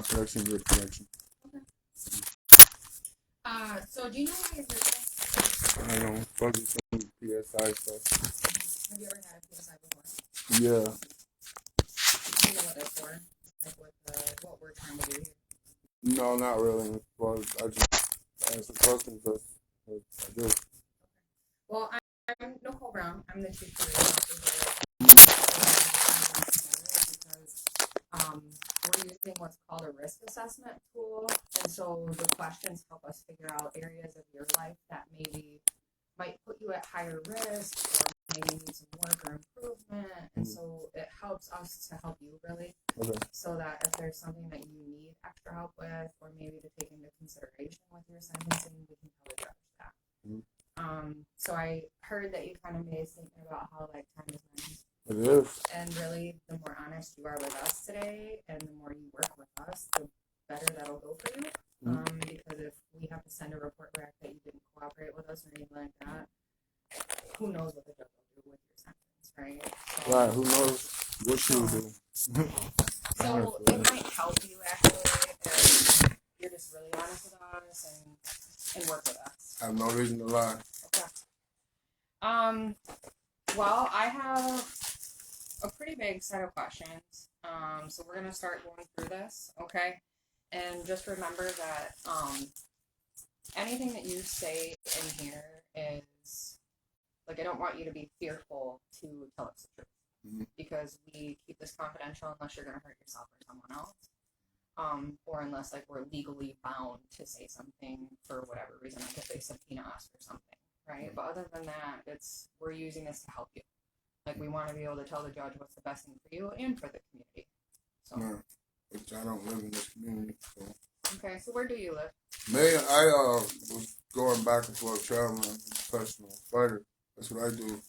Correction, good correction. Okay. So do you know why you're here? I don't know. Fucking some PSI stuff. Have you ever had a PSI before? Yeah. Do you know what they're for? Like what we're trying to do here? No, not really. Well, I just asked the questions. I do. Well, I'm Nicole Brown. I'm the chief career officer because we're using what's called a risk assessment tool, and so the questions help us figure out areas of your life that maybe might put you at higher risk or maybe need some work or improvement, and so it helps us to help you really, Okay. so that if there's something that you need extra help with or maybe to take into consideration with your sentencing, we can help judge that. So I heard that you kind of made a statement about how like time is money. It is. And really, the more honest you are with us today, and the more you work with us, the better that'll go for you. Because if we have to send a report back that you didn't cooperate with us or anything like that, who knows what the judge will do with your sentence, right? So, Right. Who knows what you do? So it might help you actually if you're just really honest with us and work with us. I have no reason to lie. Okay. Well, I have a pretty big set of questions. So we're gonna start going through this, okay? And just remember that anything that you say in here is like I don't want you to be fearful to tell us the truth because we keep this confidential unless you're gonna hurt yourself or someone else. Or unless like we're legally bound to say something for whatever reason, like if they subpoena us or something, right? But other than that, we're using this to help you. Like we want to be able to tell the judge what's the best thing for you and for the community. So. No, which I don't live in this community. So. Okay, so where do you live? I was going back and forth traveling, professional fighter. That's what I do.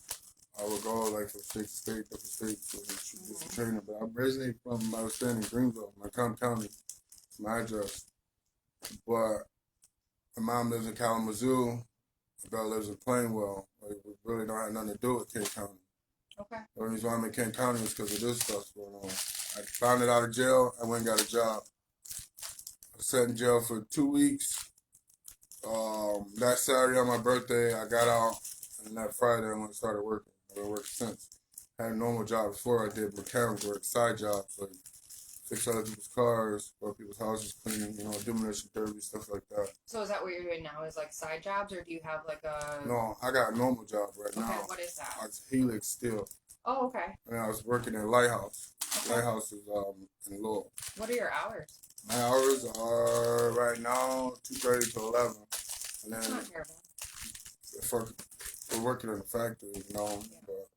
I would go like from state to state, different states with training. But I'm originally from, I was staying in Greenville, Macomb County. It's my address. But my mom lives in Kalamazoo. My brother lives in Plainwell. Like, we really don't have nothing to do with Kent County. Okay. The only reason why I'm in Kent County is because of this stuff going on. I found it out of jail. I went and got a job. I was sat in jail for 2 weeks. That Saturday on my birthday, I got out. And that Friday, I went and started working. I've been working since. I had a normal job before. I did mechanical work, side jobs, like fix other people's cars, go to people's houses, cleaning, demolition derby, stuff like that. So is that what you're doing now? Is like side jobs, or do you have like a? No, I got a normal job right now. Okay, what is that? It's Helix Steel. Oh, okay. And I was working at Lighthouse. Okay. Lighthouse is in Lowell. What are your hours? My hours are right now 2:30 to 11. And then that's not terrible. We're working in the factory, Yeah. But,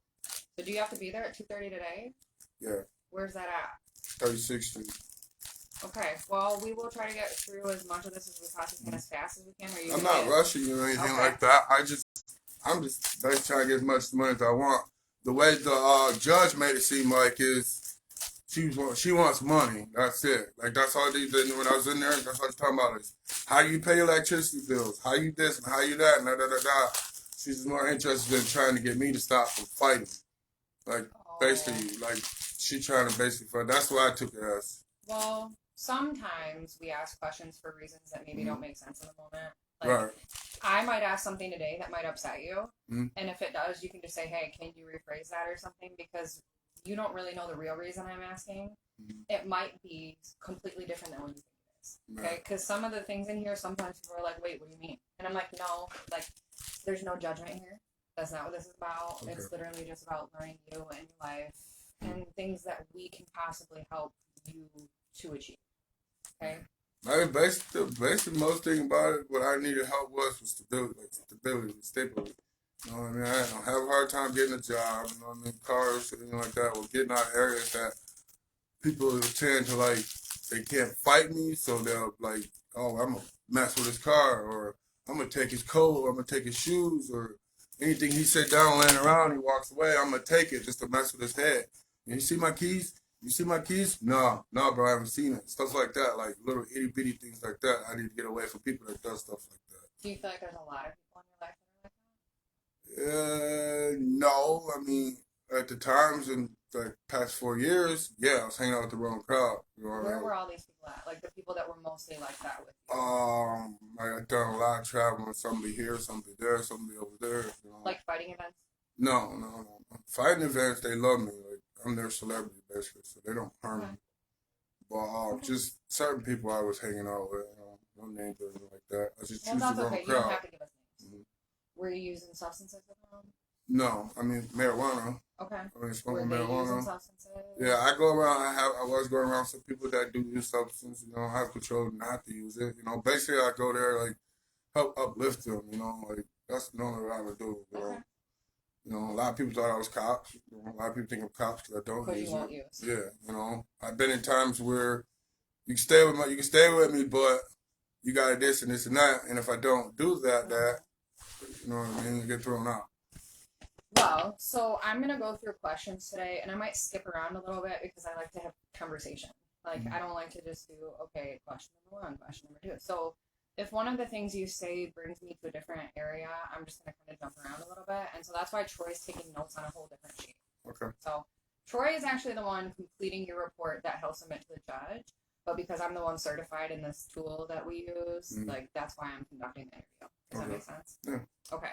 so do you have to be there at 2:30 today? Yeah. Where's that at? 36th Street. Okay. Well, we will try to get through as much of this as we possibly can, as fast as we can. I'm not rushing you or anything like that. I'm just trying to get as much money as I want. The way the judge made it seem like is she wants money. That's it. Like that's all they did when I was in there. That's what I'm talking about is how you pay electricity bills, how you this and how you that, and da da da da. She's more interested in trying to get me to stop from fighting. Like basically, like she trying to basically. That's what I took it as. Well, sometimes we ask questions for reasons that maybe don't make sense in the moment. Like, right. I might ask something today that might upset you, and if it does, you can just say, "Hey, can you rephrase that or something?" Because you don't really know the real reason I'm asking. It might be completely different than what you think it is. Okay? Because some of the things in here, sometimes people are like, "Wait, what do you mean?" And I'm like, "No, like, there's no judgment here. That's not what this is about. Okay. It's literally just about learning you and your life and things that we can possibly help you to achieve." Okay. Basically, most thing about it, what I needed help was stability. You know what I mean? I don't have a hard time getting a job. You know what I mean? Cars, anything like that. Or getting out of areas that people tend to like. They can't fight me, so they'll like, oh, I'm gonna mess with his car, or I'm gonna take his coat, or I'm gonna take his shoes, or anything he sit down laying around, he walks away. I'm gonna take it just to mess with his head. And you see my keys? You see my keys? No, bro, I haven't seen it. Stuff like that, like little itty bitty things like that. I need to get away from people that does stuff like that. Do you feel like there's a lot of people in your life that are like that? No, I mean, at the times in like past 4 years, yeah, I was hanging out with the wrong crowd. You know, Where were all these people at? Like the people that were mostly like that with you? I done a lot of traveling. Somebody here, somebody there, somebody over there. You know, Like fighting events? no, no, no. Fighting events, they love me. Like I'm their celebrity basically, so they don't harm Okay. me. But Okay. just certain people I was hanging out with, no names or anything like that. I just Well, choose the that's wrong okay. You don't crowd. have to give us names. Mhm. Were you using substances with them? No, I mean marijuana. Okay. I mean Were smoking they using marijuana. substances? Yeah, I go around. I was going around some people that do use substance. You know, I have control not to use it. You know, basically I go there like help uplift them. You know, like that's normally what I would do. Okay. You know, a lot of people thought I was cops. You know, a lot of people think I'm cops because I don't Because you use won't it. use. Yeah, you know, I've been in times where you can stay with me, but you got this and this and that. And if I don't do that, you know what I mean, you get thrown out. Well, so I'm gonna go through questions today, and I might skip around a little bit because I like to have conversation. Like I don't like to just do question number one, question number two. So if one of the things you say brings me to a different area, I'm just gonna kind of jump around a little bit, and so that's why Troy's taking notes on a whole different sheet. Okay. So Troy is actually the one completing your report that he'll submit to the judge, but because I'm the one certified in this tool that we use, like that's why I'm conducting the interview. Does that make sense? Yeah. Okay.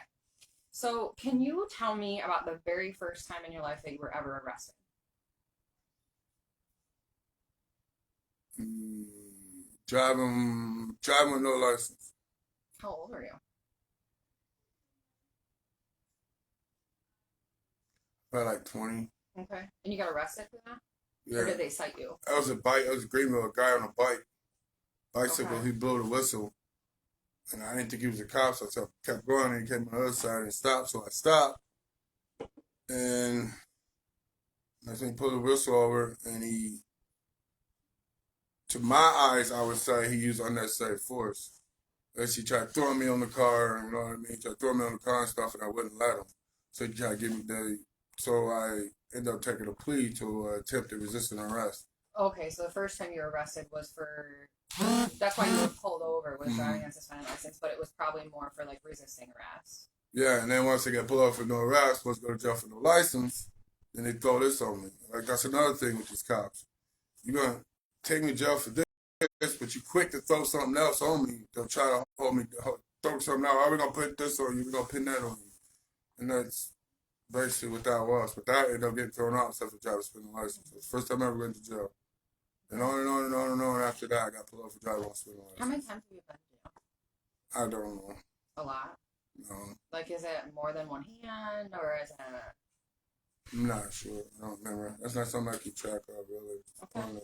So, can you tell me about the very first time in your life that you were ever arrested? Driving with no license. How old are you? About like 20. Okay. And you got arrested for that? Yeah. Or did they cite you? That was a bike. That was a Greenville, a guy on a bicycle. Okay. He blew the whistle. And I didn't think he was a cop, so I kept going, and he came on the other side and stopped, so I stopped. And I think he pulled the whistle over, and to my eyes, I would say he used unnecessary force. As he tried throwing me on the car, you know what I mean? He tried throwing me on the car and stuff, and I wouldn't let him. So he tried to get me so I ended up taking a plea to attempted resisting arrest. Okay, so the first time you were arrested was for. That's why you were pulled over, was driving on suspended license, but it was probably more for like resisting arrest. Yeah, and then once I got pulled over for no arrest, supposed to go to jail for no license, then they throw this on me. Like that's another thing with these cops. You're gonna take me to jail for this, but you quick to throw something else on me. They'll try to hold me, throw something out. Are we gonna put this on you? We're gonna pin that on you, and that's basically what that was. But that ended up getting thrown out except for driving suspended license. It was the first time I ever went to jail. And on and on and on and on. After that, I got pulled over for driving on suspended license. How many times have you been to jail? I don't know. A lot. No, Like, is it more than one hand, or is it? I'm not sure. I don't remember. That's not something I keep track of, really. Okay.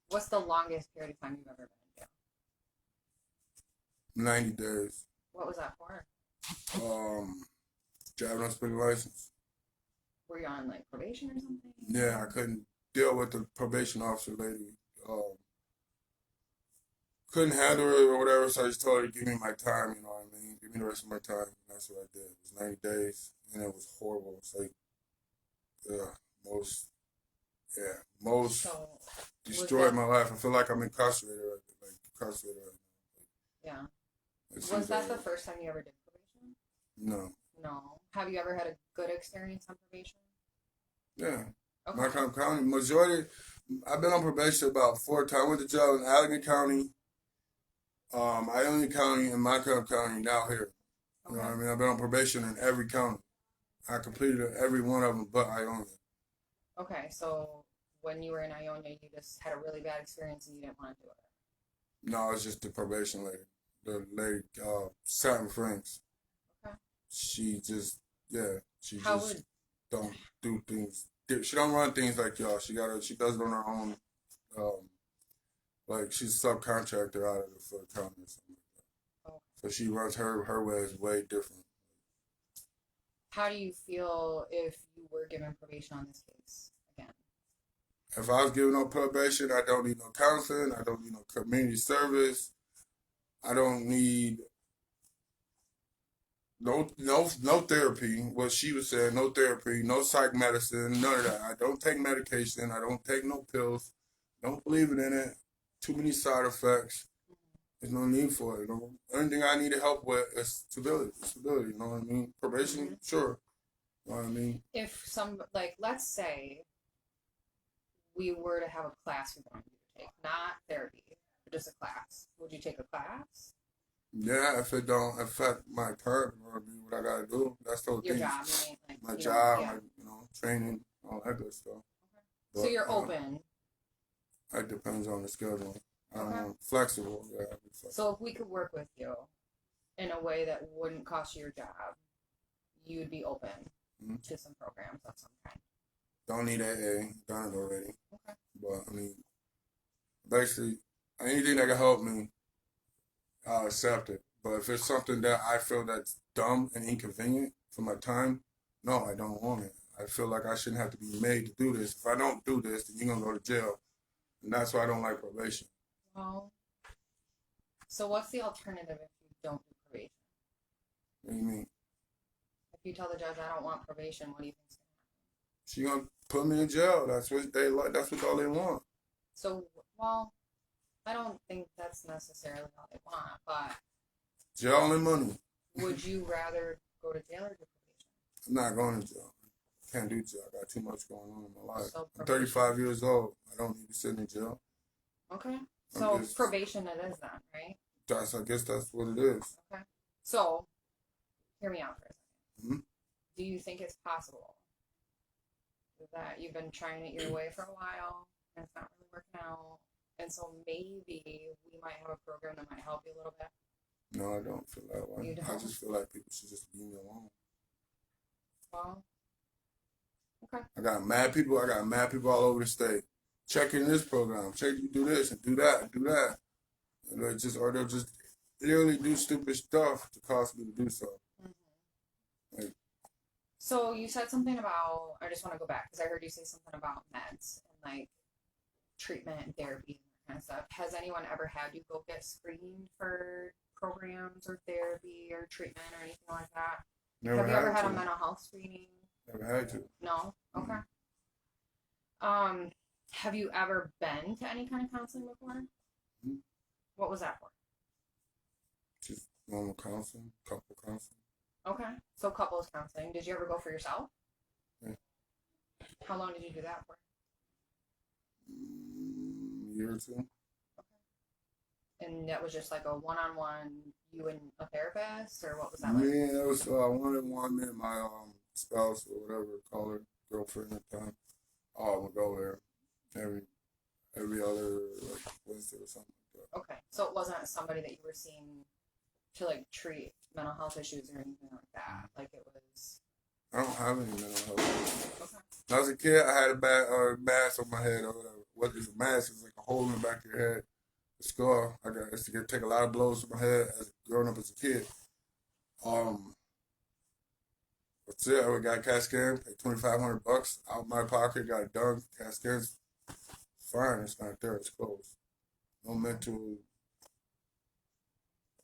What's the longest period of time you've ever been in jail? 90 days. What was that for? Driving on suspended license. Were you on like probation or something? Yeah, I couldn't deal with the probation officer lady. Couldn't handle it or whatever, so I just told her to give me my time, you know what I mean? Give me the rest of my time. And that's what I did. It was 90 days, and it was horrible. It's like, most So, destroyed my life. I feel like I'm incarcerated right Yeah. now. Was that the first time you ever did probation? No. No. Have you ever had a good experience on probation? Yeah. Okay. Markham County, majority, I've been on probation about 4 times. I went to jail in Allegheny County, Ione County, and Markham County, now here. You know what I mean? I've been on probation in every county. I completed every one of them but Ione. Okay, so when you were in Ionia, you just had a really bad experience and you didn't want to do it. No, it's just the probation lady. The lady, Satin Franks. Okay. She just don't do things. She don't run things like y'all. She does it on her own. Like she's a subcontractor out of for the county or something like that. Okay. So she runs her ways way different. How do you feel if you were given probation on this case again? If I was given no probation, I don't need no counseling. I don't need no community service. I don't need no therapy. What she was saying, no therapy, no psych medicine, none of that. I don't take medication. I don't take no pills. Don't believe in it. Too many side effects. There's no need for it. The only thing I need help with is stability. You know what I mean? Probation, sure. You know what I mean? If some, like, let's say we were to have a class we wanted you to take, not therapy, but just a class, would you take a class? Yeah, if it don't affect my perk, you know what I mean, what I gotta do, that's those Your things. job, you mean, like, My you don't, job, yeah. my training, all that good stuff. Okay. So But you're open. it depends on the schedule. Okay. Flexible, yeah, I'll be flexible. So if we could work with you in a way that wouldn't cost you your job, you'd be open Mhm. to some programs of some kind. Don't need AA, done it already. Okay. But I mean, basically, anything that can help me, I'll accept it. But if it's something that I feel that's dumb and inconvenient for my time, no, I don't want it. I feel like I shouldn't have to be made to do this. If I don't do this, then you're gonna go to jail, and that's why I don't like probation. Well, so what's the alternative if you don't do probation? What do you mean? If you tell the judge I don't want probation, what do you think's gonna happen? She gonna put me in jail. That's what they like. That's what all they want. So, well, I don't think that's necessarily all they want, but Jail and money. would you rather go to jail or do probation? I'm not going to jail. Can't do jail. I got too much going on in my life. So I'm probation. 35 years old. I don't need to sit in jail. Okay. So probation it is then, right? I guess that's what it is. Okay. So, hear me out for a second. Mm-hmm. Do you think it's possible that you've been trying it your way for a while and it's not really working out, and so maybe we might have a program that might help you a little bit? No, I don't feel that way. You don't? I just feel like people should just leave me alone. Well, okay. I got mad people. All over the state. Check in this program. Check you do this and do that and do that. And they'll just literally do stupid stuff to cause me to do so. Mm-hmm. Like, so you said something about, I just want to go back because I heard you say something about meds and like treatment and therapy and that kind of stuff. Has anyone ever had you go get screened for programs or therapy or treatment or anything like that? never Have you ever had had to. a mental health screening? Never had to. No? Okay. Have you ever been to any kind of counseling before? Mm-hmm. What was that for? Just normal counseling, couple counseling. Okay. So couples counseling. Did you ever go for yourself? Yeah. How long did you do that for? Year or two. Okay. And that was just like a one-on-one, you and a therapist, or what was that like? Yeah, it was one-on-one, me and my spouse or whatever, call her girlfriend at the time. I would go there every other like Wednesday or something like that. Okay. So it wasn't somebody that you were seeing to like treat mental health issues or anything like that. Like it was. I don't have any mental health issues. Okay. When I was a kid, I had a bad mask on my head or whatever. What is a mask? It's like a hole in the back of your head. A scar. I used to take a lot of blows to my head as growing up as a kid. That's it. I got a CAT scan, paid $2,500 out my pocket, got it done. CAT scan's fine. It's not there. It's closed. No mental,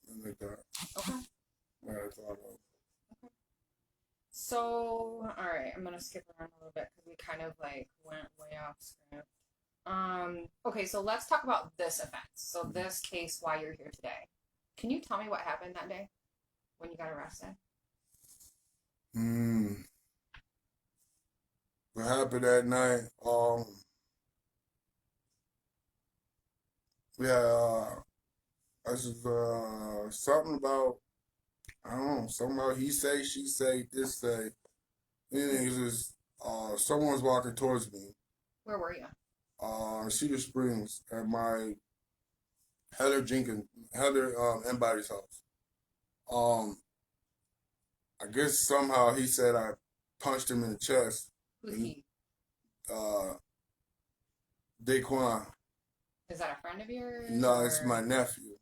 nothing like that. Okay. I thought of. Okay. So, all right, I'm gonna skip around a little bit because we kind of like went way off script. Okay, so let's talk about this offense. So this case, why you're here today. Can you tell me what happened that day when you got arrested? What happened that night? This is something about, I don't know, something about he say, she say, this say. Anything is just someone was walking towards me. Where were you? Cedar Springs at my Heather Embodies house. I guess somehow he said I punched him in the chest. Who's he? Daquan. Is that a friend of yours? No, it's my nephew.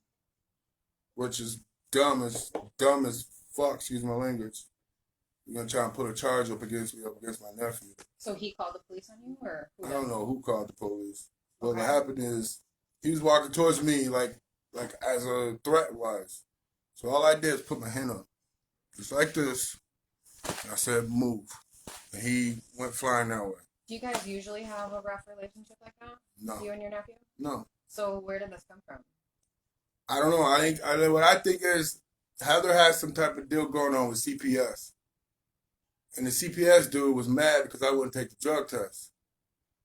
Which is dumb as fuck, excuse my language. You're gonna try and put a charge up against my nephew. So he called the police on you, or who I don't know who called the police. But okay. what happened is he was walking towards me like as a threat was. So all I did is put my hand up. Just like this. And I said, move. And he went flying that way. Do you guys usually have a rough relationship like that? No. You and your nephew? No. So where did this come from? I don't know. What I think is Heather has some type of deal going on with CPS. And the CPS dude was mad because I wouldn't take the drug test.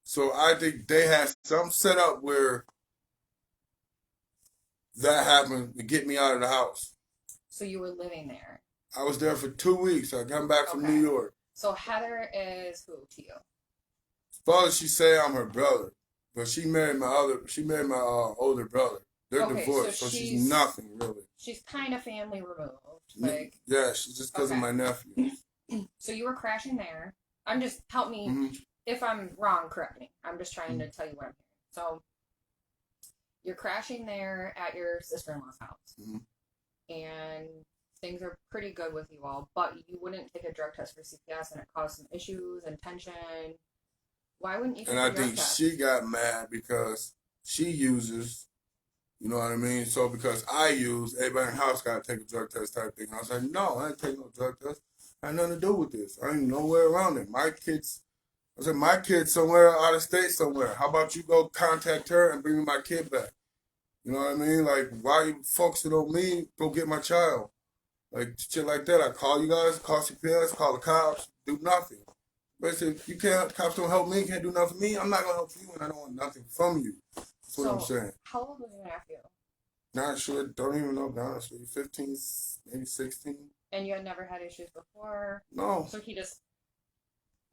So I think they had some set up where that happened to get me out of the house. So you were living there. I was there for 2 weeks. I come back from New Okay. York. So Heather is who to you? As far as she say I'm her brother, but she married my older brother. They're Okay, divorced, so she's nothing really. She's kind of family removed. Like, Yeah, she's just because of my nephew. so you were crashing there. I'm just help me if I'm wrong. Correct me. I'm just trying to tell you what I'm hearing. So you're crashing there at your sister-in-law's house, and things are pretty good with you all, but you wouldn't take a drug test for CPS, and it caused some issues and tension. Why wouldn't you take And a I drug think test? she got mad because she uses, you know what I mean? So because I use, everybody in the house got to take a drug test type thing. I was like, no, I ain't taking no drug test. I had nothing to do with this. I ain't nowhere around it. I said, my kid's somewhere out of state somewhere. How about you go contact her and bring me my kid back? You know what I mean? Like, why you focusing on me? Go get my child. Like, shit like that. I call you guys, call CPS, call the cops, do nothing. But if you can't, cops don't help me, can't do nothing for me, I'm not going to help you, and I don't want nothing from you. That's what I'm saying. How old was your nephew? Not sure, don't even know, honestly. 15, maybe 16. And you had never had issues before? No. So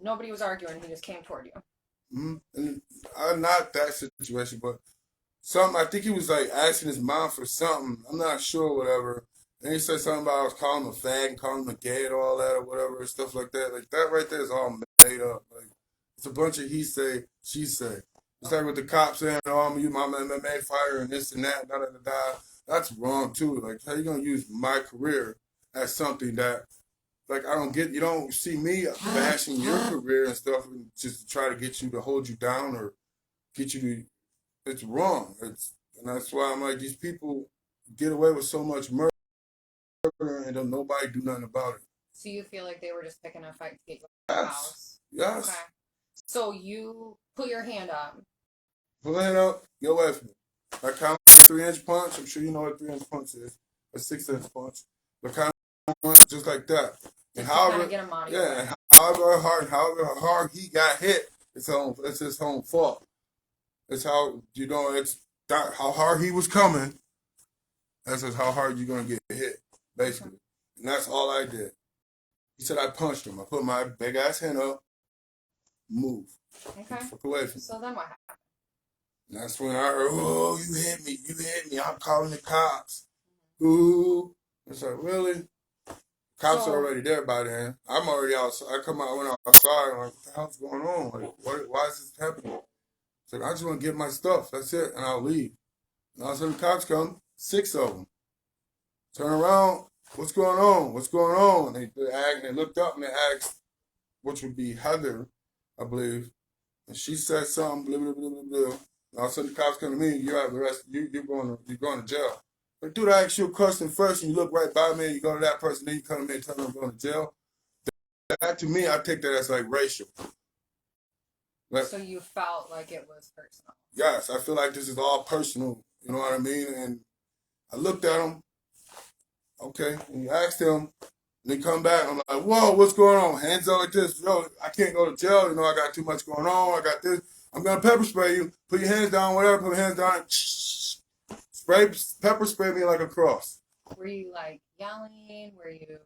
nobody was arguing, he just came toward you. And not that situation, but I think he was like asking his mom for something. I'm not sure, whatever. And he said something about I was calling him a fag and calling him a gay and all that or whatever, stuff like that. Like that right there is all made up. Like it's a bunch of he say, she say. It's like with the cops saying, "Oh, I'm gonna use my MMA fighter and this and that, da da da da." That's wrong too. Like how you gonna use my career as something that, like I don't get. You don't see me bashing your career and stuff, and just to try to get you to hold you down or get you to. It's wrong. And that's why I'm like these people get away with so much murder and don't nobody do nothing about it. So you feel like they were just picking a fight to get you out of the house? Yes. Okay. So you put your hand up. Put your hand up, get away from me. I count 3-inch punch. I'm sure you know what 3-inch punch is. A 6-inch punch. The kind of punch just like that. And however, get him out of yeah, and however hard he got hit, it's his own fault. It's how it's that how hard he was coming. That's just how hard you're gonna get hit, basically. And that's all I did. He said I punched him. I put my big ass hand up, move. Okay. Fuck away from me. So then what happened? And that's when I heard, oh, you hit me, I'm calling the cops. Ooh. It's like, really? Cops are already there by then. I'm already outside. I went outside, I'm like, what the hell's going on? Like, why is this happening? So I just want to get my stuff. That's it. And I'll leave. And all of a sudden the cops come, 6 of them. Turn around, what's going on? What's going on? And they looked up and they asked, which would be Heather, I believe. And she said something, blah, blah, blah, blah, blah. And all of a sudden the cops come to me, you're out the rest, you're going to jail. Like, dude, I asked you a question first and you look right by me and you go to that person, then you come to me and tell me I'm going to jail. That to me, I take that as like racial. Like, so you felt like it was personal? Yes, I feel like this is all personal. You know what I mean? And I looked at him. Okay, and you asked him, and he come back. I'm like, whoa, what's going on? Hands up like this. Yo, I can't go to jail. You know, I got too much going on. I got this. I'm gonna pepper spray you. Put your hands down, whatever. Put your hands down. Pepper spray me like a cross. Were you like yelling? Were you?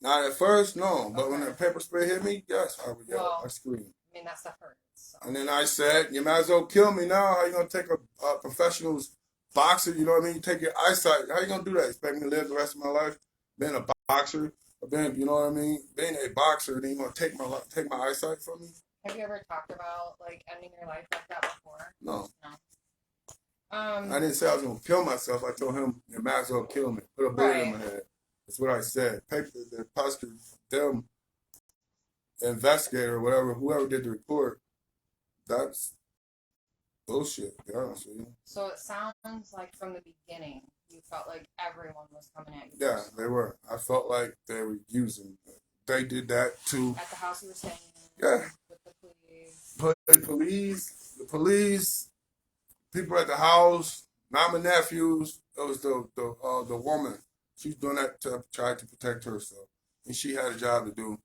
Not at first, no. But when the pepper spray hit me, yes, I would yell. I screamed. I mean, that stuff hurts. So. And then I said, you might as well kill me now. How you gonna take a professional's boxer? You know what I mean? You take your eyesight. How you gonna do that? Expect me to live the rest of my life being a boxer? Or being, you know what I mean? Being a boxer, then you gonna take my eyesight from me? Have you ever talked about like ending your life like that before? No. No. I didn't say I was gonna kill myself. I told him you might as well kill me. Put a bullet in my head. That's what I said. The prosecutor, them, the investigator, or whatever, whoever did the report, that's bullshit, to be honest with you. So it sounds like from the beginning, you felt like everyone was coming at you. Yeah, they were. I felt like they were using. They did that too. At the house you were staying in? Yeah. With the police? The police, people at the house, not my nephews. It was the woman. She was doing that to try to protect herself. And she had a job to do.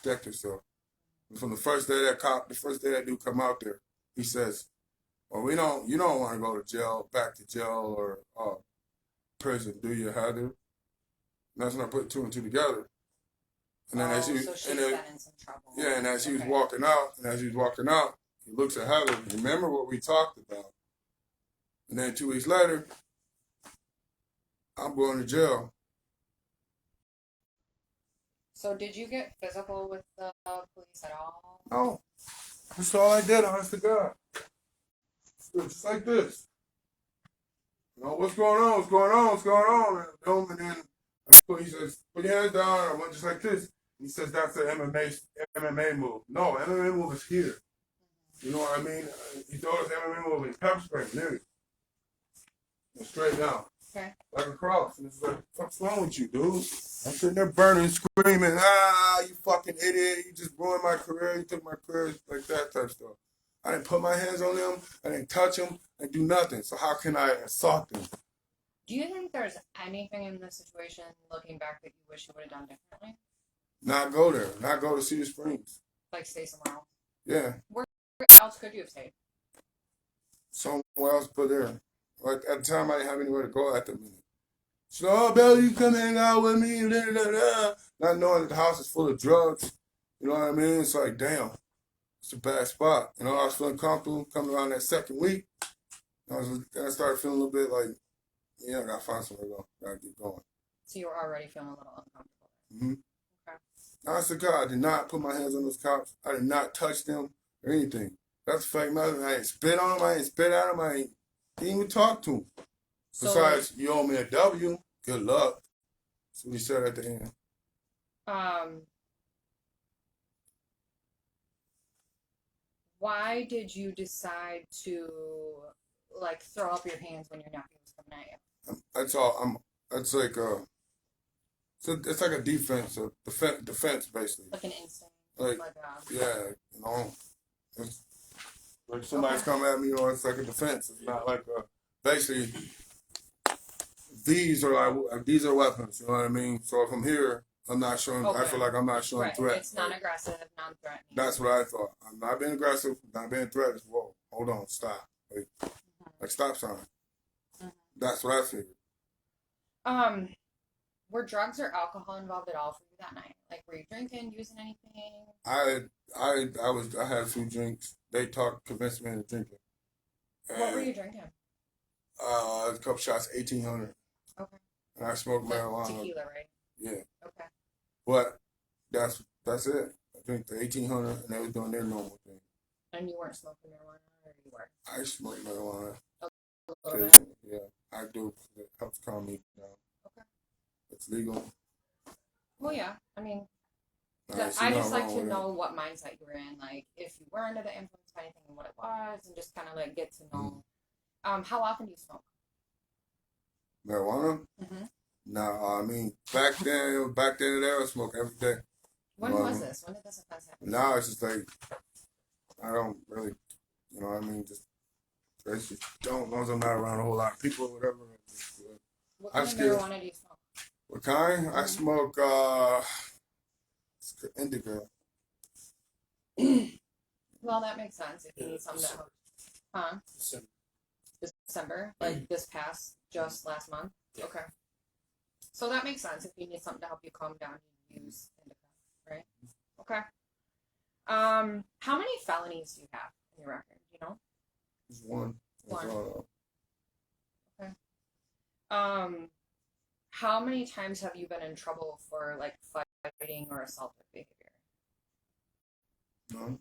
protect herself. From the first day that dude come out there, he says, "Well, you don't want to go to jail, back to jail or prison, do you, Heather?" And that's when I put two and two together. And then so she's been in some trouble. Yeah, and as he was walking out, he looks at Heather. Remember what we talked about? And then 2 weeks later, I'm going to jail. So did you get physical with the police at all? No, that's all I did. Honest to God, just like this. You know, what's going on? What's going on? What's going on? And then he says, "Put your hands down." I went just like this. He says that's an MMA move. No, MMA move is here. You know what I mean? He throws his MMA move in pepper spray, literally. And straight down. Okay. Like a cross. And it's like, what's wrong with you, dude? I'm sitting there burning, screaming, you fucking idiot. You just ruined my career. You took my career, like that type of stuff. I didn't put my hands on them. I didn't touch them. I do nothing. So how can I assault them? Do you think there's anything in this situation, looking back, that you wish you would have done differently? Not go there. Not go to Cedar Springs. Like stay somewhere else? Yeah. Where else could you have stayed? Somewhere else but there. Like at the time, I didn't have anywhere to go at the minute. So, "Oh, Bill, you come hang out with me," blah, blah, blah. Not knowing that the house is full of drugs. You know what I mean? It's like, damn, it's a bad spot. You know, I was feeling comfortable coming around that second week. I started feeling a little bit like, yeah, I gotta find somewhere to go. Gotta keep going. So you were already feeling a little uncomfortable. Mm-hmm. Okay. Honest to God, I did not put my hands on those cops. I did not touch them or anything. That's a fact matter. I ain't spit on them. I ain't spit at them. I ain't didn't even talk to them. So, besides, you owe me a W. Good luck. That's what he said at the end. Why did you decide to like throw up your hands when your nephew was coming at you? That's all. That's like it's like a defense basically. Like an instinct. Like yeah, you know, it's like somebody's coming at me, you know, it's like a defense. It's not like basically these are weapons. You know what I mean? So if I'm here, I'm not showing. I feel like I'm not showing threat. It's non-aggressive, non-threatening. That's what I thought. I'm not being aggressive. Not being threatening. Whoa, hold on, stop. Like stop sign. Mm-hmm. That's what I figured. Were drugs or alcohol involved at all for you that night? Like, were you drinking, using anything? I had a few drinks. They convinced me into drinking. What were you drinking? A couple shots, 1800. Okay. And I smoked marijuana. Tequila, right? Yeah. Okay. But that's it. I drank the 1800, and they was doing their normal thing. And you weren't smoking marijuana, or you were? I smoke marijuana. Okay. Yeah, I do. It helps calm me down. Okay. It's legal. Well, yeah. I mean, I just like to know what mindset you were in. Like, if you were under the influence of anything and what it was, and just kind of like get to know. How often do you smoke? Marijuana? Mm-hmm. No, I mean, back then I was smoking every day. When was this? When did this offense happen? Now it's just like, I don't really, you know what I mean? Just don't, as long as I'm not around a whole lot of people or whatever. What kind of marijuana do you smoke? What kind? Mm-hmm. I smoke, indica. Well, that makes sense. If you need something that helps. Huh? December? Like this past, just last month? Yeah. Okay. So that makes sense. If you need something to help you calm down, you use indica, right? Okay. How many felonies do you have in your record? Do you know? Just one. Okay. How many times have you been in trouble for like fighting or assaultive behavior? No.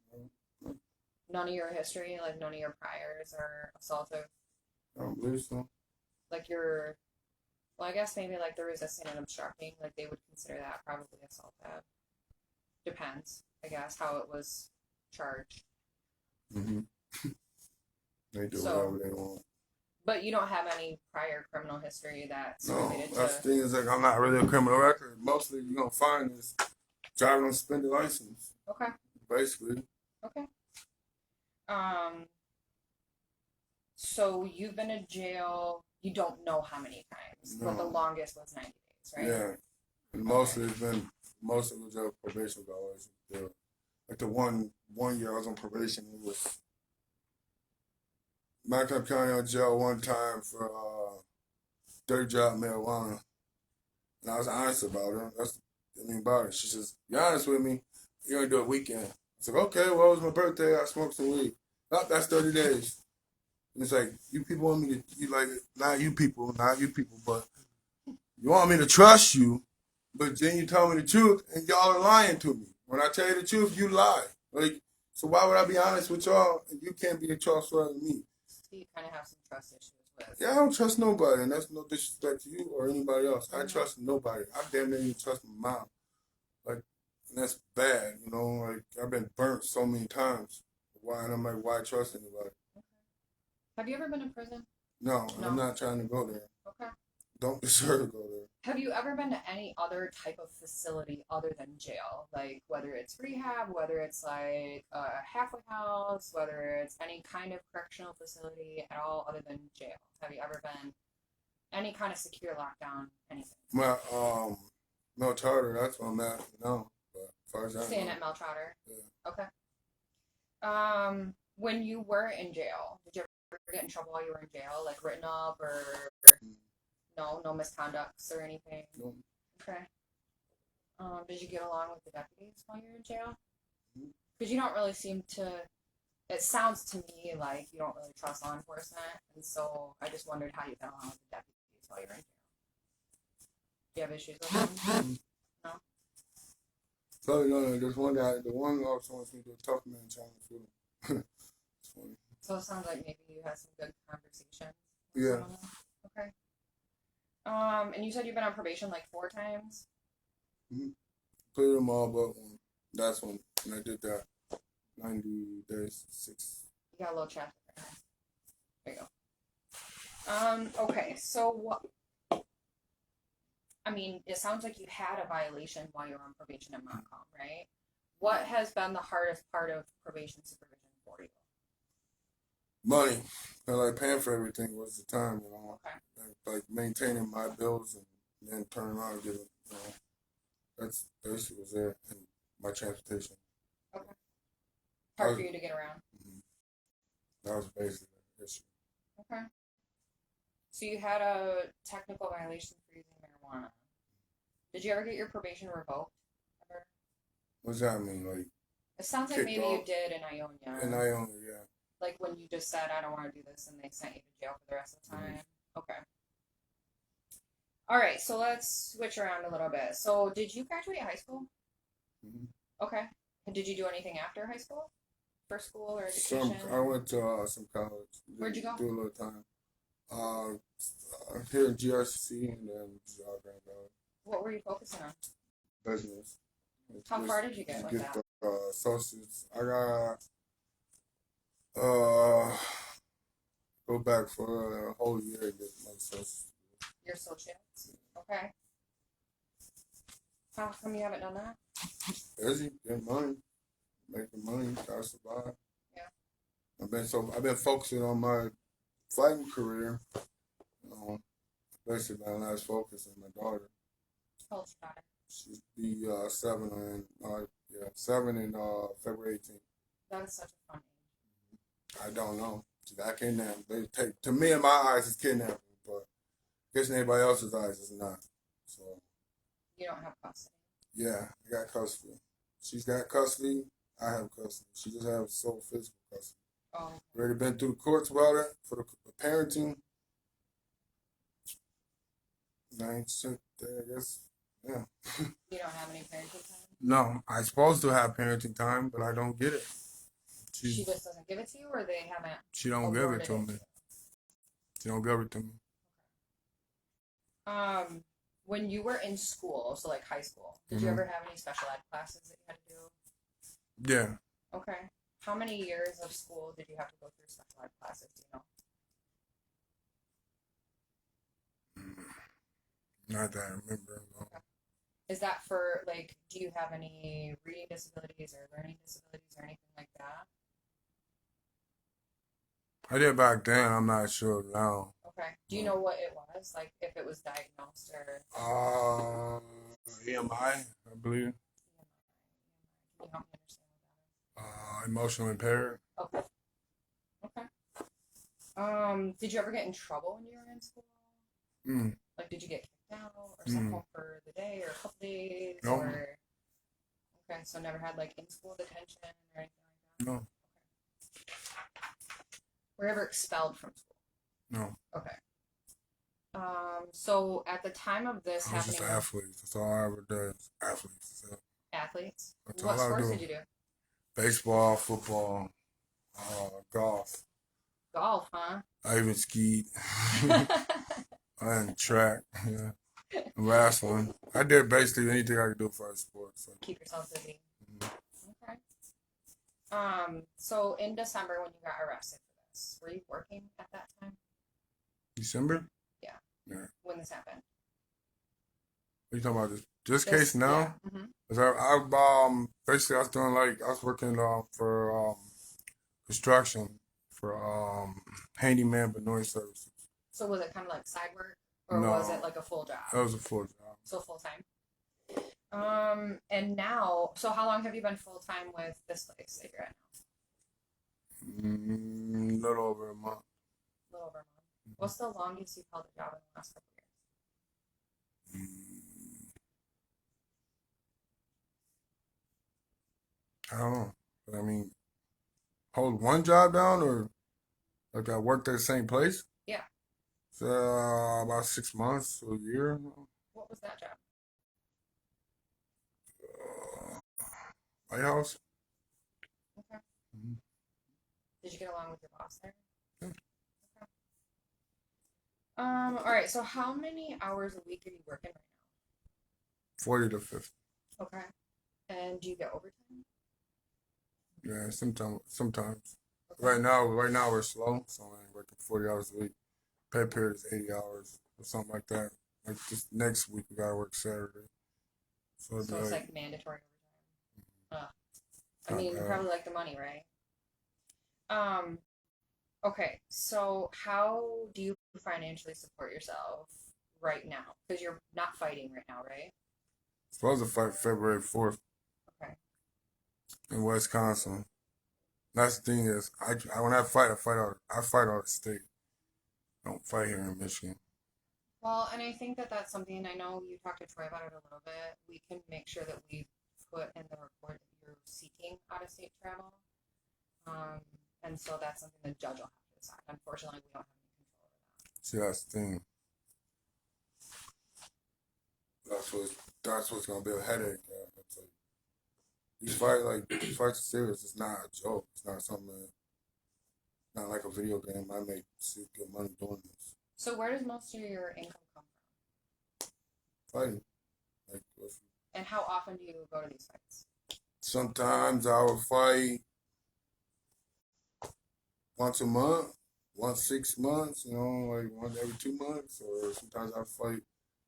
None of your history, like none of your priors are assaultive? I don't believe so. Like well, I guess maybe like the resisting and obstructing, like they would consider that probably assaultive. Depends, I guess, how it was charged. Mm-hmm. They do whatever they want. But you don't have any prior criminal history that's related to... that's the thing is like I'm not really a criminal record. Mostly you're going to find is driving on suspended license. Okay. Basically. Okay. So you've been in jail, you don't know how many times, but the longest was 90 days, right? Yeah. And mostly it's been most of the jail probation was always there. Like the one year I was on probation, it was Macomb County on jail one time for dirty job marijuana, and I was honest about it. That's the thing about it. She says, "Be honest with me. You're gonna do a weekend." I said, "Okay. Well, it was my birthday. I smoked some weed. Oh, that's 30 days." And it's like you people want me to you like not you people, but you want me to trust you, but then you tell me the truth, and y'all are lying to me. When I tell you the truth, you lie. Like, so why would I be honest with y'all and you can't be trustworthy with me? So you kind of have some trust issues with. Yeah, I don't trust nobody, and that's no disrespect to you or anybody else. I Mhm. trust nobody. I damn near even trust my mom. Like, and that's bad, you know. Like, I've been burnt so many times. Why? And I'm like, why trust anybody? Okay. Have you ever been in prison? No, No. I'm not trying to go there. Okay. Don't deserve to go there. Have you ever been to any other type of facility other than jail? Like whether it's rehab, whether it's like a halfway house, whether it's any kind of correctional facility at all other than jail? Have you ever been any kind of secure lockdown, anything? My Mel Charter, that's what I'm at now. But as far as I Staying know, at Mel Trotter. yeah. Okay. When you were in jail, did you ever get in trouble while you were in jail, like written up or no misconducts or anything? No. Okay. Did you get along with the deputies while you were in jail? Mhm. Because you don't really seem to. It sounds to me like you don't really trust law enforcement, and so I just wondered how you got along with the deputies while you were in jail. Do you have issues with them? No. So, you know, there's one guy, the one officer wants me to do a tough man challenge with him. It's funny. So it sounds like maybe you had some good conversations. Yeah. Okay. And you said you've been on probation like 4 times. Mm-hmm. Cleared them all but one. That's when I did that. 90 days, 6. You got a little chapter. There you go. Okay, so what? I mean, it sounds like you had a violation while you were on probation at Montcalm, right? What has been the hardest part of probation supervision for you? Money. I like paying for everything was the time, you know. Okay. Like maintaining my bills and then turning around and giving, you know. That's basically was there. And my transportation. Okay. Hard for you to get around. Mm-hmm. That was basically the issue. Okay. So you had a technical violation for using marijuana. Did you ever get your probation revoked? Ever? What does that mean? Like, it sounds like maybe you did in Ionia. In Ionia, yeah. Like when you just said, I don't want to do this, and they sent you to jail for the rest of the time. Mm-hmm. Okay. All right, so let's switch around a little bit. So, did you graduate high school? Mm-hmm. Okay. And did you do anything after high school? For school or education? I went to some college. Where'd you go? Do a little time. Here in GRC and then Grand Valley. What were you focusing on? Business. How far did you get with that? The associates. I got go back for a whole year to get my associates. Your associates? Okay. How come you haven't done that? Busy, getting money, making money, gotta survive. Yeah. I've been focusing on my fighting career. Basically my last focus on my daughter. How old's your daughter? She'll be 7 in February 18th. That is such a fun age. I don't know. She got kidnapped. To me, in my eyes, it's kidnapping, but I guess in everybody else's eyes, it's not. So. You don't have custody. Yeah, I got custody. She's got custody. I have custody. She just has sole physical custody. Oh. Already been through the courts about it for the parenting. I ain't shit there, I guess. Yeah. You don't have any parenting time? No, I'm supposed to have parenting time, but I don't get it. She just doesn't give it to you, or they haven't? She don't give it to me. She don't give it to me. When you were in school, so like high school, did you ever have any special ed classes that you had to do? Yeah. Okay. How many years of school did you have to go through special ed classes? Do you know? Not that I remember. No. Okay. Is that for, like, do you have any reading disabilities or learning disabilities or anything like that? I did back then. I'm not sure now. Okay. Do you know what it was? Like, if it was diagnosed or? EMI, I believe. Can you help me understand Emotionally impaired. what that is? Okay. Okay. Did you ever get in trouble when you were in school? Mm. Like, did you get kicked out or sent Mm. home for the day or a couple days No. or? Okay, so never had like in-school detention or anything like that. No. Okay. Were you ever expelled from school? No. Okay. So at the time of this I was just happening, an athlete. That's all I ever did. Athletes. So athletes. that's What all I sports do. did you do? Baseball, football, golf. Golf, huh? I even skied. And track. Yeah. And wrestling. I did basically anything I could do for a sport. So. Keep yourself busy. Mhm. Okay. So in December when you got arrested for this, were you working at that time? December? Yeah. Yeah. When this happened? What are you talking about? This case now? Yeah. Mm-hmm. Cause basically I was doing I was working for construction for handyman but noise services. So was it kind of like side work, or No, was it like a full job? that was a full job. So full time. And now, so how long have you been full time with this place that you're at now? Little over a month. A little over a month. What's the longest you've held a job in the last couple of years? I don't know. But I mean, hold one job down or like I worked at the same place? Yeah. So about 6 months to a year. What was that job? White House. Okay. Mm-hmm. Did you get along with your boss there? Yeah. Okay. All right. So how many hours a week are you working right 40 to 50. now? Okay. And do you get overtime? Yeah, sometimes. Okay. Right now we're slow, so I ain't working 40 hours a week. Pay period is 80 hours or something like that. Like this next week we gotta work Saturday. So it'd So be it's like like mandatory overtime. I mean, you probably like the money, right? Um, okay. So how do you financially support yourself right now? Because you're not fighting right now, right? supposed to fight February 4th Okay. in Wisconsin. That's the thing is, I when I fight out of state. I don't fight here in Michigan. Well, and I think that that's something I know you talked to Troy about it a little bit. We can make sure that we put in the report that you're seeking out of state travel. And so that's something the judge will have to decide. Unfortunately, we don't have any control over that. See, that's the thing. That's what's gonna be a headache. It's like, these fights are serious. It's not a joke. It's not something. Not like a video game. I make good money doing this. So where does most of your income come from? Fighting. Like, and how often do you go to these fights? Sometimes I would fight once a month, once 6 months, like once every 2 months, or sometimes I fight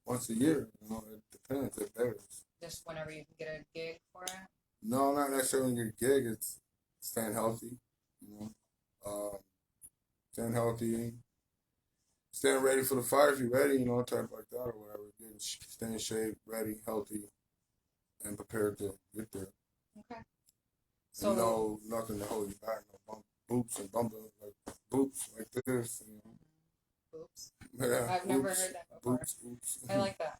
once a year. It depends. It varies. Just whenever you can get a gig for it? No, not necessarily your gig. It's staying healthy, staying healthy, staying ready for the fight if you're ready, type like that or whatever. Staying in shape, ready, healthy, and prepared to get there. Okay. So no, nothing to hold you back. No boops and bump like boops like this. Boops. Yeah, I've never heard that before. Boops. I like that.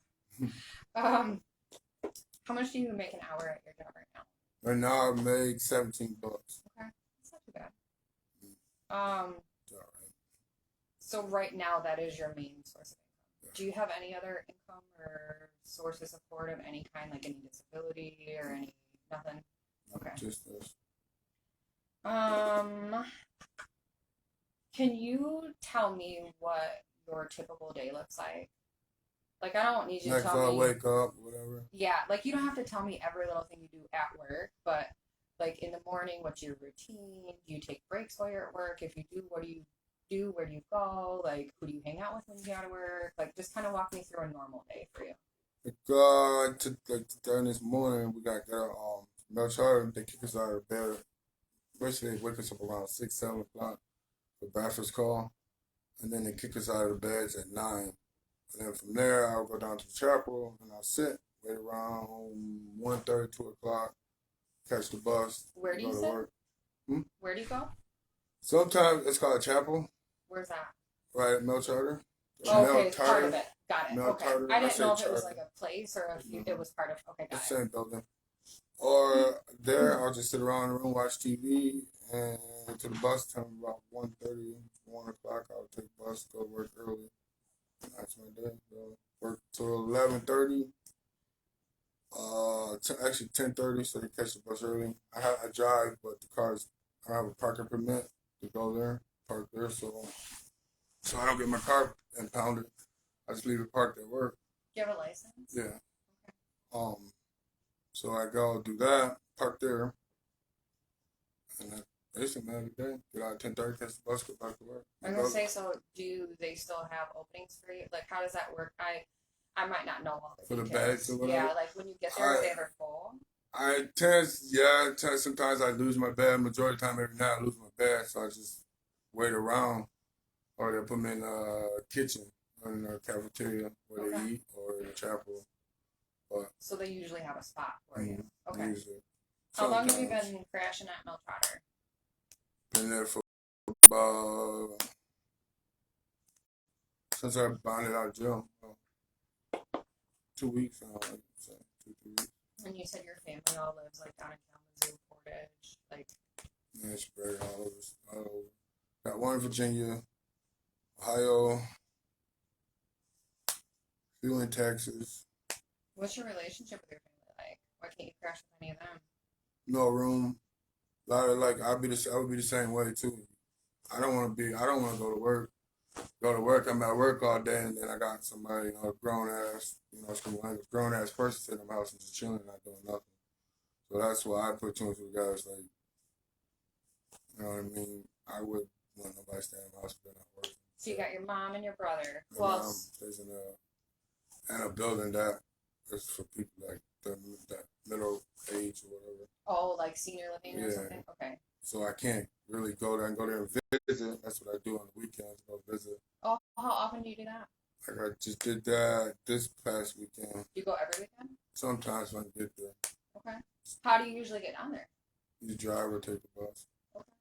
How much do you make an hour at your job right now? Right now I make $17. Okay, that's not too bad. All right. So right now that is your main source of income. Yeah. Do you have any other income or source of support of any kind, like any disability or any nothing? Okay. Just this. Can you tell me what your typical day looks like? Like, I don't need you to tell me. Wake up, whatever. Yeah, like, you don't have to tell me every little thing you do at work, but, like, in the morning, what's your routine? Do you take breaks while you're at work? If you do, what do you do? Where do you go? Like, who do you hang out with when you get out of work? Like, just kind of walk me through a normal day for you. During this morning, we got no charge. They kick us out of bed. Basically, they wake us up around 6, 7 o'clock for breakfast call, and then they kick us out of the beds at 9. And then from there, I'll go down to the chapel and I'll sit, wait around 1:30, 2 o'clock, catch the bus, Where do go you to sit? work. Hmm? Where do you go? Sometimes it's called a chapel, Where's that? right at Mel Charter. Oh, Mel okay, it's part of Charter. it. Got it. Mel Okay. Charter. I I didn't say know if it was charter. like a place or if it was part of. Okay, got It's it. the same building. Or there, I'll just sit around in the room, watch TV, and to the bus time about 1:30, 1 o'clock. I'll take the bus, go to work early. That's my day. So work till 11:30. Actually 10:30, so you catch the bus early. I drive, but the cars I have a parking permit to go there, park there, so I don't get my car impounded. I just leave it parked at work. Do you have a license? Yeah. Um. So I go do that, park there, and I basically every day get out at 10:30, catch the bus, go back to work. I was gonna say, so do they still have openings for you? Like, how does that work? I might not know all the For the details. bags or whatever. Yeah, like when you get there, they are full. I tend sometimes I lose my bag. Majority of the time, every night I lose my bag, so I just wait around, or they put me in the kitchen or in the cafeteria where they eat, or in the chapel. But so they usually have a spot for you. Okay. Usually. How long have you been crashing at Mel Trotter? Been there for about since I bonded out of jail. 2 weeks now, like so 2, 3 weeks. And you said your family all lives like down in Kalamazoo, Portage, like. Yeah, it's spread all over. Got one in Virginia, Ohio, few in Texas. What's your relationship with your family like? Why can't you crash with any of them? No room. A lot of I would be the same way too. I don't want to go to work. I'm at work all day, and then I got somebody, grown ass, grown ass person sitting in my house and just chilling, not doing nothing. So that's why I put two and two together. It's like, you know what I mean? I would want nobody staying in my house if they're not working. So you got your mom and your brother. Who My mom else? stays in a building that is for people like that middle age or whatever. Oh, like senior living or something? Okay. So I can't really go there and visit. That's what I do on the weekends, go visit. Oh, how often do you do that? Like I just did that this past weekend. Do you go every weekend? Sometimes when I get there. Okay. How do you usually get down there? You drive or take the bus. Okay.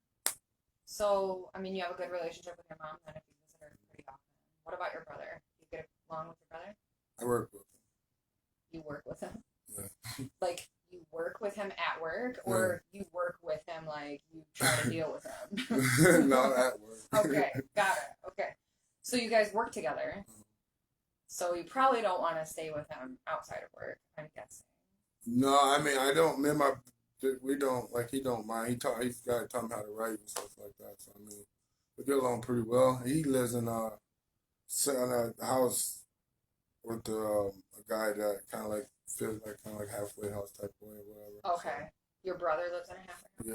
So, I mean, you have a good relationship with your mom then if you visit her pretty often. What about your brother? Do you get along with your brother? I work with him. You work with him? Yeah. Like, you work with him at work, or you work with him like you try to deal with him? No, at work. Okay, got it. Okay. So you guys work together. So you probably don't want to stay with him outside of work, I'm guessing. No, I mean, I don't, me and we don't, like, he don't mind. He's got to taught me how to write and stuff like that. So, I mean, we get along pretty well. He lives in a house with a guy that kind of like feels like halfway house type way or whatever. Okay. So, your brother lives in a halfway house?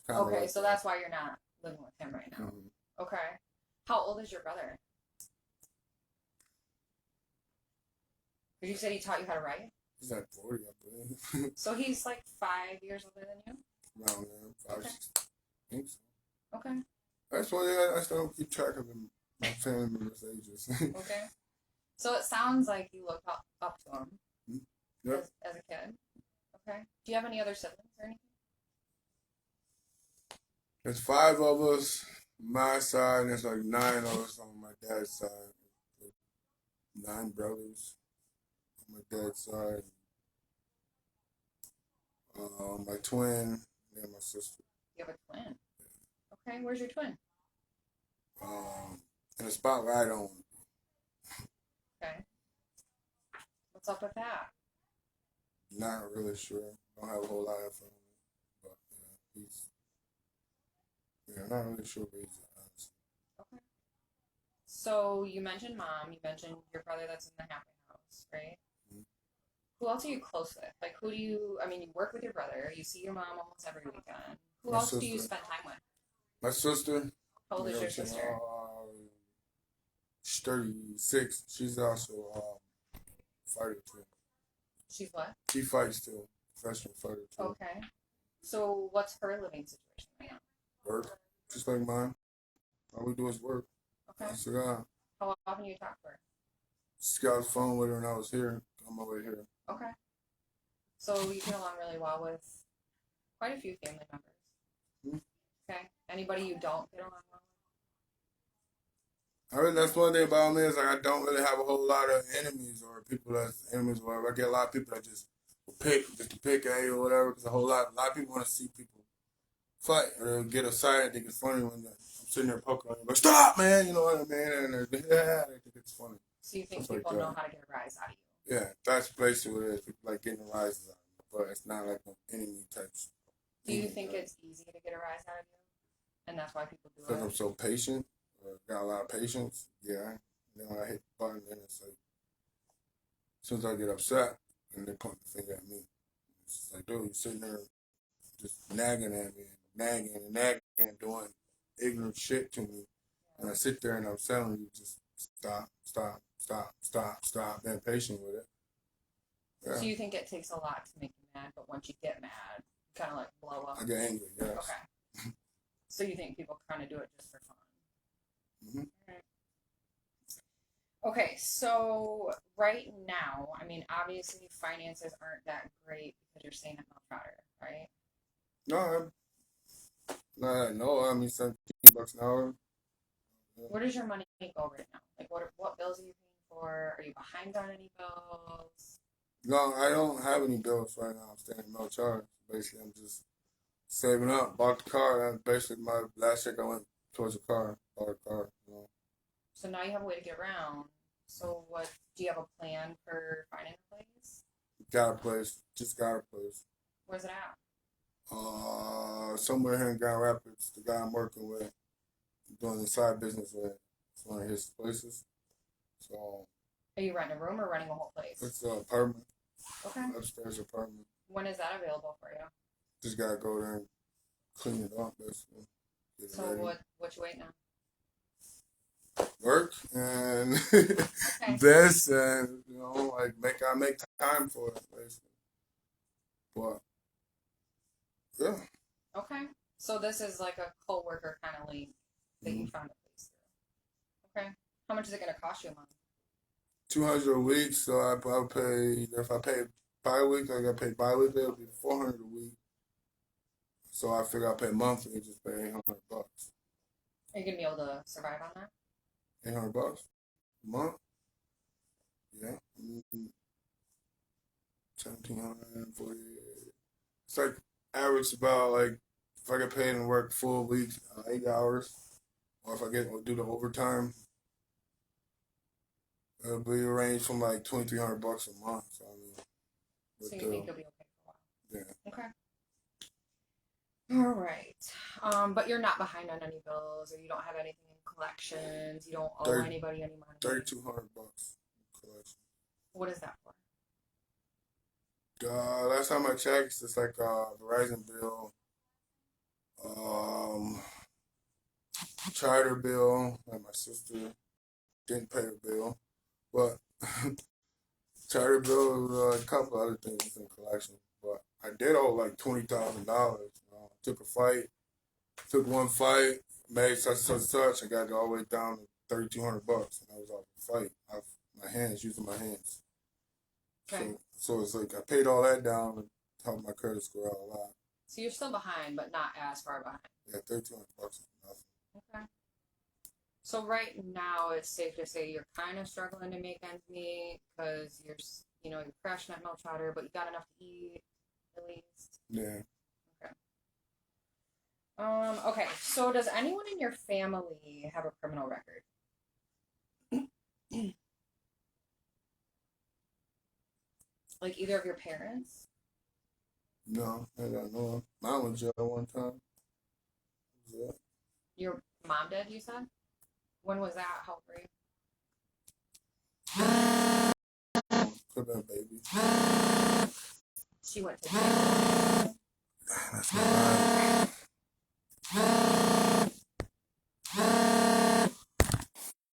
Yeah. Okay, like so that's why you're not living with him right now. Mm-hmm. Okay. How old is your brother? Did you say he taught you how to write? He's like 40, I believe. So he's like 5 years older than you? Around there, 5, 6, I think so. Okay. That's why I still don't keep track of them, my family members' ages. Okay. So it sounds like you look up to him yep. as a kid. Okay. Do you have any other siblings or anything? There's 5 of us my side, and there's like 9 of us on my dad's side. Like 9 brothers on my dad's side. My twin and my sister. You have a twin? Yeah. Okay, where's your twin? In a spot where I don't want to be. Okay. What's up with that? Not really sure. Don't have a whole lot of family. But not really sure where he's at, honestly. Okay. So you mentioned mom, you mentioned your brother that's in the halfway house, right? Mm-hmm. Who else are you close with? Like, you work with your brother, you see your mom almost every weekend. Who else do you spend time with? My sister. How old is your sister? She's 36. She's also fighter too. She's what? She fights too. Professional fighter too. Okay. So what's her living situation right now? Work. Just like mine. All we do is work. Okay. How often do you talk to her? Just got on the phone with her when I was here. On my way here. Okay. So you get along really well with quite a few family members. Hmm. Okay. Anybody you don't get along well That's one thing about me is like I don't really have a whole lot of enemies or people that's enemies or whatever. I get a lot of people that just will pick just to pick at you or whatever. Because a lot of people want to see people fight or they'll get excited. They think it's funny when I'm sitting there poking on you, like stop, man. You know what I mean? And they think it's funny. with? So you think Stuff people like know that. how to get a rise out of you? Yeah, that's basically what it is. People like getting rises out of me, but it's not like an enemy type. Do you think it's easy to get a rise out of you? And that's why people do Because I'm it? so patient, got a lot of patience. Yeah, I hit the button and it's like, as soon as I get upset, and they point the finger at me. It's just like, dude, you're sitting there just nagging at me, and doing ignorant shit to me. And I sit there and I'm telling you, just stop, being patient with it. So Yeah, you think it takes a lot to make you mad, but once you get mad, you kind of like blow up? I get angry, yes. Okay. So you think people kind of do it just for fun? Mm-hmm. Okay, so right now, I mean, obviously finances aren't that great because you're staying at Mount Trotter, right? No, I mean, $17 an hour. Yeah. Where does your money go right now? Like, what bills are you paying for? Are you behind on any bills? No, I don't have any bills right now. I'm staying in no charge. Basically, I'm just saving up. Bought the car. And basically, my last check I went towards the car. Bought a car. So now you have a way to get around. So what, do you have a plan for finding a place? Got a place. Just got a place. Where's it at? Somewhere here in Grand Rapids. The guy I'm working with, doing the side business with, it's one of his places. So Are you renting a room or renting a whole place? it's an apartment. Okay. Upstairs apartment. When is that available for you? Just gotta go there and clean it up, basically. Get it So ready. what you waiting on? Work and Okay. this and like I make time for it basically. But yeah. Okay. So this is like a co-worker kind of link that you found a place through. Okay. How much is it going to cost you a month? 200 a week, so I pay if I pay bi-weekly, I gotta pay bi-weekly, it'll be 400 a week. So I figure I'll pay monthly and just pay $800. Are you going to be able to survive on that? $800 a month? Yeah. 1,740. It's like average about like if I get paid and work full weeks, 8 hours, or if I do the overtime, it'll be a range from like $2,300 a month. So I mean, So you think you'll be okay for a while? yeah. Okay. All right. But you're not behind on any bills, or you don't have anything in collections. You don't owe 30 anybody any money. $3,200 collection. What is that for? Last time I checked, it's like Verizon bill, um, charter bill. Like my sister didn't pay her bill, but charter bill was a couple other things in collection. But I did owe like $20,000. Took a fight, took one fight, made such. I got it all the way down to $3,200, and I was off the fight. Off my hands, using my hands. Okay. So it's like I paid all that down and helped my credit score out a lot. So you're still behind, but not as far behind. Yeah, $3,200 is nothing. Okay. So right now, it's safe to say you're kind of struggling to make ends meet because you're crashing at milk chowder, but you got enough to eat at least. Yeah. Okay. So does anyone in your family have a criminal record? Like either of your parents? No, I got no. Mine went to jail one time. Yeah. Your mom did, you said? When was that? How old were you? Could have been a baby. She went to jail. That's not right.